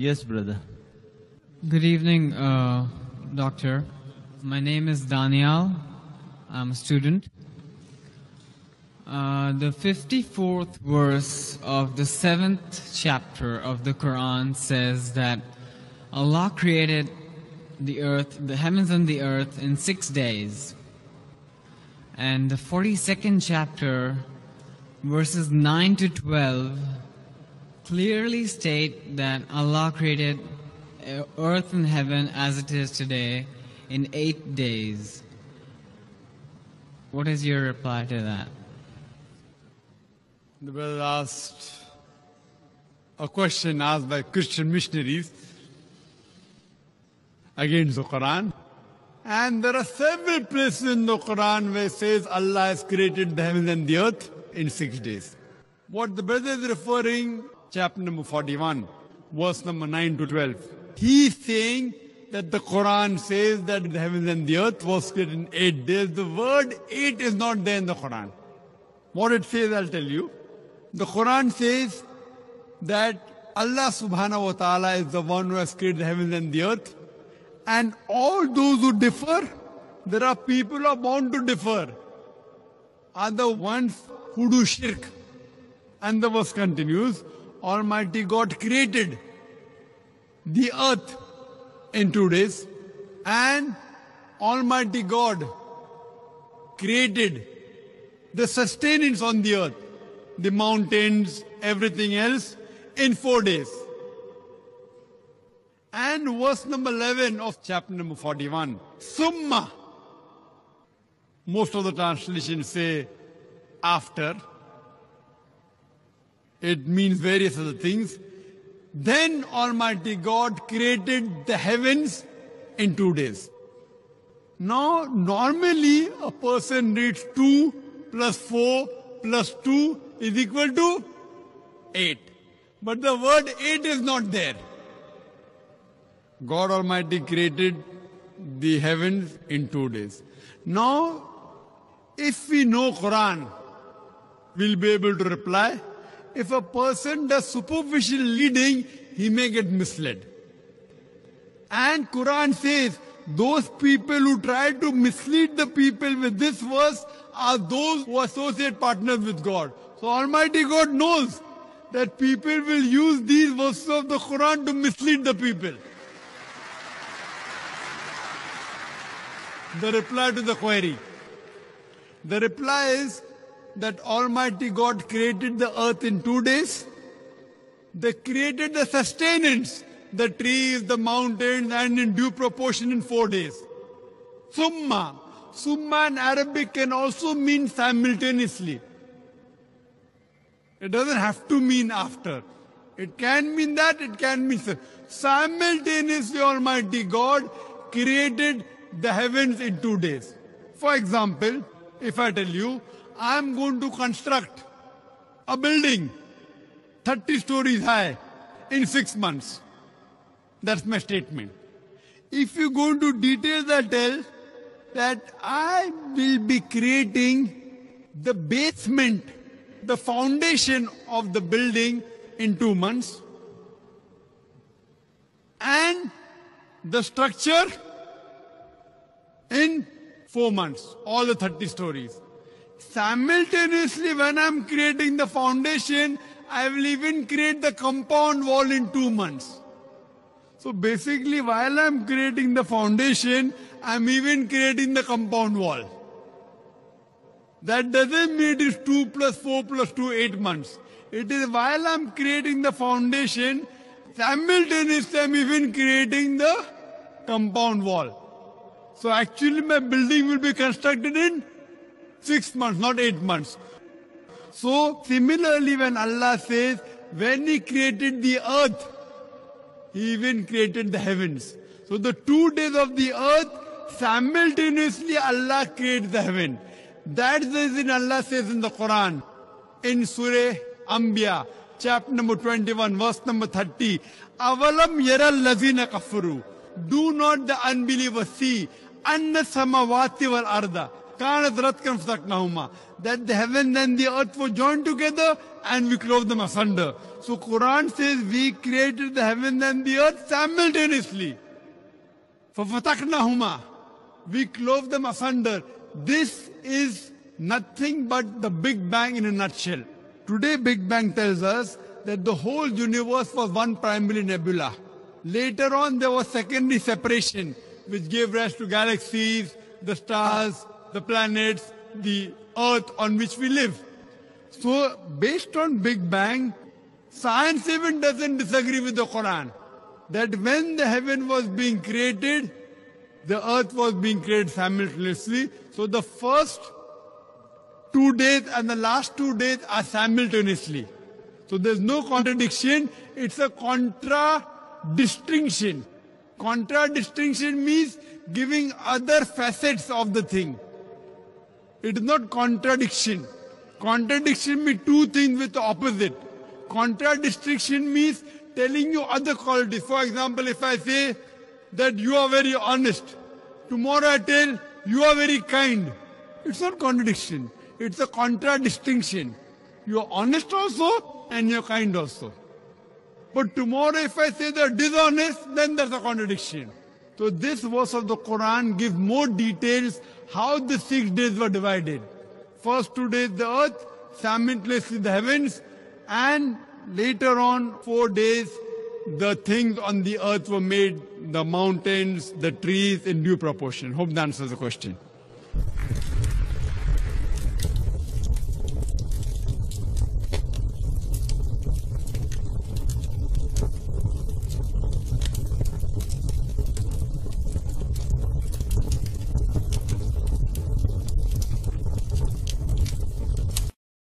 Yes, brother. Good evening, Doctor. My name is Daniel. I'm a student. The 54th verse of the 7th chapter of the Quran says that Allah created the earth, the heavens and the earth in 6 days. And the 42nd chapter, verses 9 to 12, clearly state that Allah created earth and heaven as it is today in 8 days. What is your reply to that? The brother asked a question asked by Christian missionaries against the Quran. And there are several places in the Quran where it says Allah has created the heavens and the earth in 6 days. What the brother is referring, chapter number 41, verse number 9 to 12. He is saying that the Quran says that the heavens and the earth was created in 8 days. The word 8 is not there in the Quran. What it says, I'll tell you. The Quran says that Allah subhanahu wa ta'ala is the one who has created the heavens and the earth. And all those who differ, there are people who are bound to differ, are the ones who do shirk. And the verse continues, Almighty God created the earth in 2 days, and Almighty God created the sustenance on the earth, the mountains, everything else, in 4 days. And verse number 11 of chapter number 41, Summa. Most of the translations say after. It means various other things. Then Almighty God created the heavens in 2 days. Now, normally a person reads 2 plus 4 plus 2 is equal to 8. But the word 8 is not there. God Almighty created the heavens in 2 days. Now, if we know Quran, we'll be able to reply. If a person does superficial reading, he may get misled. And Quran says, those people who try to mislead the people with this verse are those who associate partners with God. So Almighty God knows that people will use these verses of the Quran to mislead the people. The reply to the query. The reply is that Almighty God created the earth in 2 days. They created the sustenance, the trees, the mountains, and in due proportion in 4 days. Summa. Summa in Arabic can also mean simultaneously. It doesn't have to mean after. It can mean that, it can mean simultaneously Almighty God created the heavens in 2 days. For example, if I tell you, I'm going to construct a building 30 stories high in 6 months. That's my statement. If you go into details, I tell that I will be creating the basement, the foundation of the building in 2 months, and the structure in 4 months, all the 30 stories. Simultaneously, when I'm creating the foundation, I will even create the compound wall in 2 months. So basically, while I'm creating the foundation, I'm even creating the compound wall. That doesn't mean it is 2 plus 4 plus 2, 8 months. It is while I'm creating the foundation, simultaneously I'm even creating the compound wall. So actually my building will be constructed in 6 months, not 8 months. So similarly, when Allah says, when He created the earth, He even created the heavens. So the 2 days of the earth, simultaneously Allah created the heaven. That's the reason Allah says in the Quran, in Surah Anbiya, chapter number 21, verse number 30, Avalam yara lazina kafaru. Do not the unbelievers see, anna samawati wal arda كَانَتْ رَتْكًا فَسَقْنَاهُمَا. That the heaven and the earth were joined together and we clove them asunder. So Quran says we created the heaven and the earth simultaneously. فَفَتَقْنَاهُمَا. We clove them asunder. This is nothing but the Big Bang in a nutshell. Today Big Bang tells us that the whole universe was one primary nebula. Later on there was secondary separation which gave rise to galaxies, the stars, the planets, the earth on which we live. So based on Big Bang, science even doesn't disagree with the Quran. That when the heaven was being created, the earth was being created simultaneously. So the first 2 days and the last 2 days are simultaneously. So there's no contradiction, it's a contradistinction. Contradistinction means giving other facets of the thing. It is not contradiction. Contradiction means two things with the opposite. Contradistinction means telling you other qualities. For example, if I say that you are very honest, tomorrow I tell you are very kind. It's not contradiction. It's a contradistinction. You are honest also and you are kind also. But tomorrow if I say they are dishonest, then there's a contradiction. So this verse of the Quran gives more details how the 6 days were divided. First 2 days the earth, simultaneously the heavens, and later on 4 days the things on the earth were made, the mountains, the trees in due proportion. Hope that answers the question.